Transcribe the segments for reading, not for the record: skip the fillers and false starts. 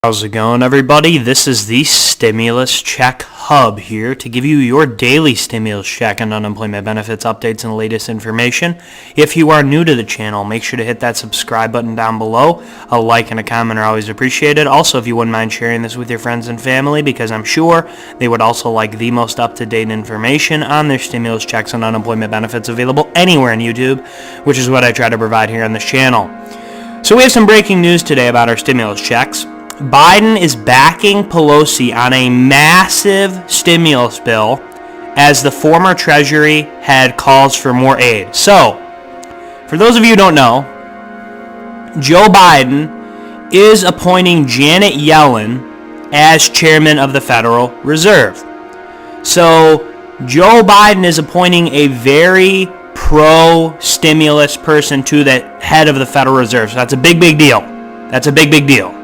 How's it going, everybody? This is the Stimulus Check Hub here to give you your daily stimulus check and unemployment benefits updates and latest information. If you are new to the channel, make sure to hit that subscribe button down below. A like and a comment are always appreciated. Also, if you wouldn't mind sharing this with your friends and family, because I'm sure they would also like the most up-to-date information on their stimulus checks and unemployment benefits available anywhere on YouTube, which is what I try to provide here on this channel. So we have some breaking news today about our stimulus checks. Biden is backing Pelosi on a massive stimulus bill as the former Treasury head calls for more aid. So, for those of you who don't know, Joe Biden is appointing Janet Yellen as chairman of the Federal Reserve. So, Joe Biden is appointing a very pro-stimulus person to the head of the Federal Reserve. So that's a big deal. That's a big deal.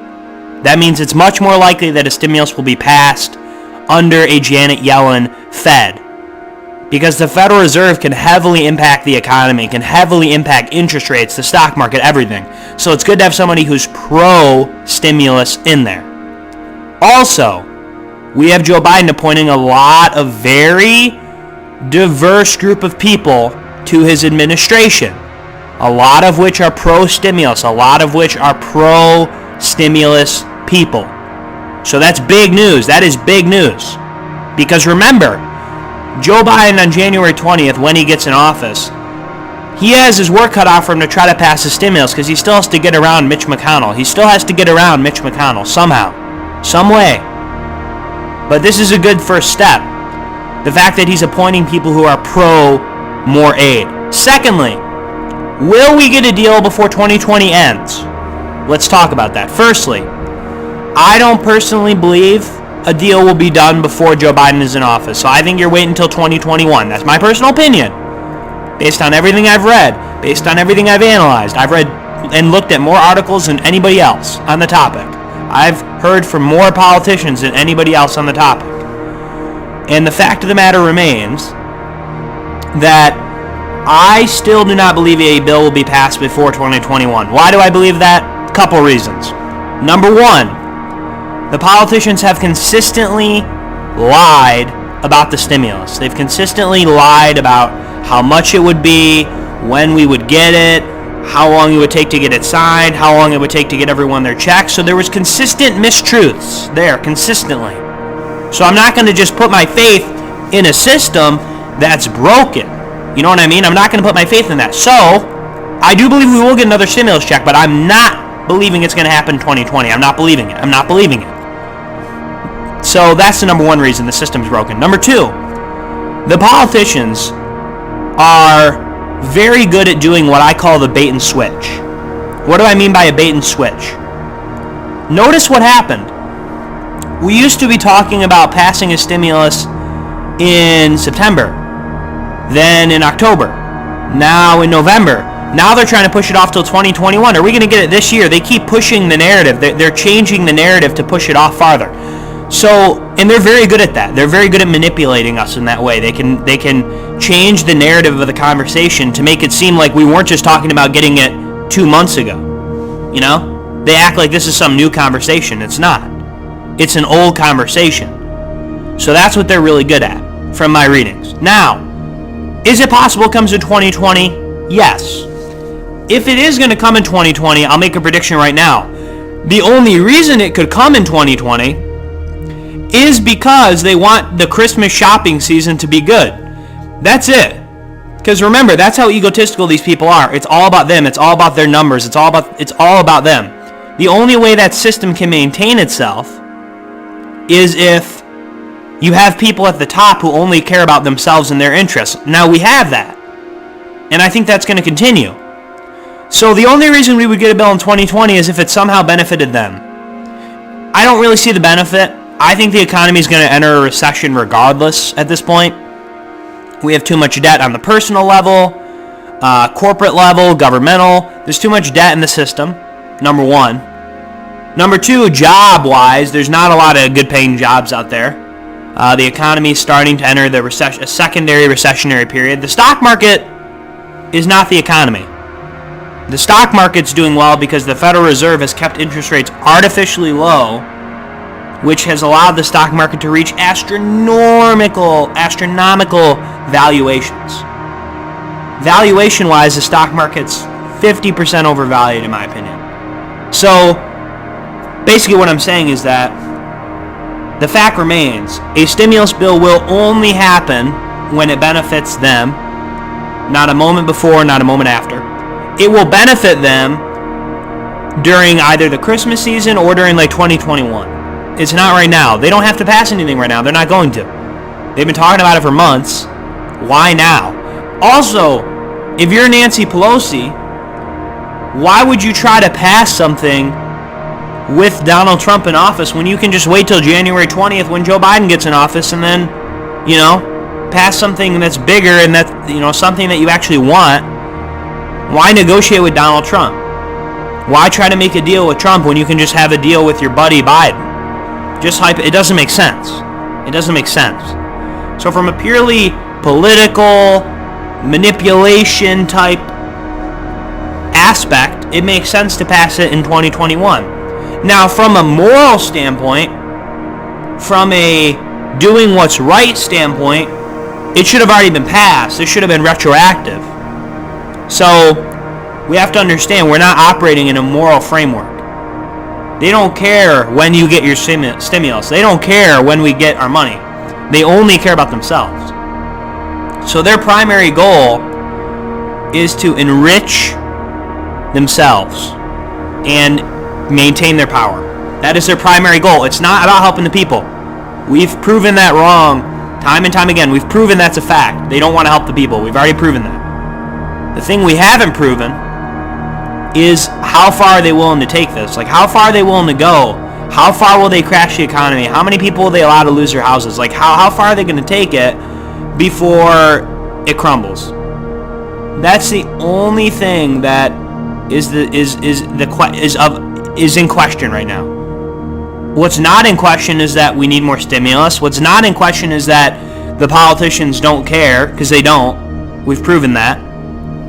That means it's much more likely that a stimulus will be passed under a Janet Yellen Fed, because the Federal Reserve can heavily impact the economy, can heavily impact interest rates, the stock market, everything. So it's good to have somebody who's pro-stimulus in there. Also, we have Joe Biden appointing a lot of very diverse group of people to his administration, a lot of which are pro-stimulus, a lot of which are pro-stimulus people. So that's big news. That is big news. Because remember, Joe Biden on January 20th, when he gets in office, he has his work cut out for him to try to pass a stimulus because he still has to get around Mitch McConnell. He still has to get around Mitch McConnell somehow, some way. But this is a good first step. The fact that he's appointing people who are pro more aid. Secondly, will we get a deal before 2020 ends? Let's talk about that. Firstly, I don't personally believe a deal will be done before Joe Biden is in office. So I think you're waiting until 2021. That's my personal opinion. Based on everything I've read, based on everything I've analyzed, I've read and looked at more articles than anybody else on the topic. I've heard from more politicians than anybody else on the topic. And the fact of the matter remains that I still do not believe a bill will be passed before 2021. Why do I believe that? Couple reasons. Number one, the politicians have consistently lied about the stimulus. They've consistently lied about how much it would be, when we would get it, how long it would take to get it signed, how long it would take to get everyone their checks. So there was consistent mistruths there, consistently. So I'm not going to just put my faith in a system that's broken. You know what I mean? I'm not going to put my faith in that. So I do believe we will get another stimulus check, but I'm not believing it's going to happen in 2020. I'm not believing it. I'm not believing it. So that's the number one reason the system's broken. Number two, the politicians are very good at doing what I call the bait and switch. What do I mean by a bait and switch? Notice what happened. We used to be talking about passing a stimulus in September, then in October, now in November. Now they're trying to push it off till 2021. Are we going to get it this year? They keep pushing the narrative. They're changing the narrative to push it off farther. So, and they're very good at that. They're very good at manipulating us in that way. They can change the narrative of the conversation to make it seem like we weren't just talking about getting it 2 months ago. You know? They act like this is some new conversation. It's not. It's an old conversation. So that's what they're really good at, from my readings. Now, is it possible it comes in 2020? Yes. If it is going to come in 2020, I'll make a prediction right now. The only reason it could come in 2020 is because they want the Christmas shopping season to be good. That's it. Because remember, that's how egotistical these people are. It's all about them. It's all about their numbers. It's all about them. The only way that system can maintain itself is if you have people at the top who only care about themselves and their interests. Now we have that. And I think that's going to continue. So the only reason we would get a bill in 2020 is if it somehow benefited them. I don't really see the benefit. I think the economy is going to enter a recession regardless at this point. We have too much debt on the personal level, corporate level, governmental. There's too much debt in the system, number one. Number two, job-wise, there's not a lot of good-paying jobs out there. The economy is starting to enter a secondary recessionary period. The stock market is not the economy. The stock market's doing well because the Federal Reserve has kept interest rates artificially low, which has allowed the stock market to reach astronomical valuations. Valuation-wise, the stock market's 50% overvalued, in my opinion. So, basically what I'm saying is that the fact remains, a stimulus bill will only happen when it benefits them, not a moment before, not a moment after. It will benefit them during either the Christmas season or during like 2021. It's not right now. They don't have to pass anything right now. They're not going to. They've been talking about it for months. Why now? Also, if you're Nancy Pelosi, why would you try to pass something with Donald Trump in office when you can just wait till January 20th when Joe Biden gets in office and then, pass something that's bigger and that's, something that you actually want? Why negotiate with Donald Trump? Why try to make a deal with Trump when you can just have a deal with your buddy Biden? It doesn't make sense. It doesn't make sense. So from a purely political manipulation type aspect, it makes sense to pass it in 2021. Now, from a moral standpoint, from a doing what's right standpoint, it should have already been passed. It should have been retroactive. So, we have to understand we're not operating in a moral framework. They don't care when you get your stimulus. They don't care when we get our money. They only care about themselves. So their primary goal is to enrich themselves and maintain their power. That is their primary goal. It's not about helping the people. We've proven that wrong time and time again. We've proven that's a fact. They don't want to help the people. We've already proven that. The thing we haven't proven is how far are they willing to take this? Like, how far are they willing to go? How far will they crash the economy? How many people will they allow to lose their houses? Like, how far are they going to take it before it crumbles? That's the only thing that is in question right now. What's not in question is that we need more stimulus. What's not in question is that the politicians don't care, because they don't. We've proven that.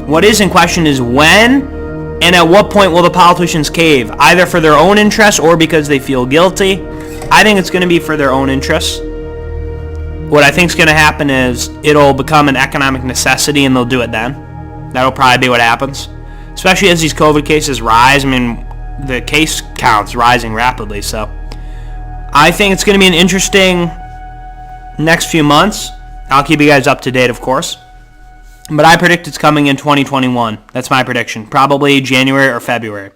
What is in question is when and at what point will the politicians cave, either for their own interests or because they feel guilty. I think it's going to be for their own interests. What I think is going to happen is it'll become an economic necessity and they'll do it then. That'll probably be what happens, especially as these COVID cases rise. I mean, the case count's rising rapidly, so I think it's going to be an interesting next few months. I'll keep you guys up to date, of course. But I predict it's coming in 2021. That's my prediction. Probably January or February.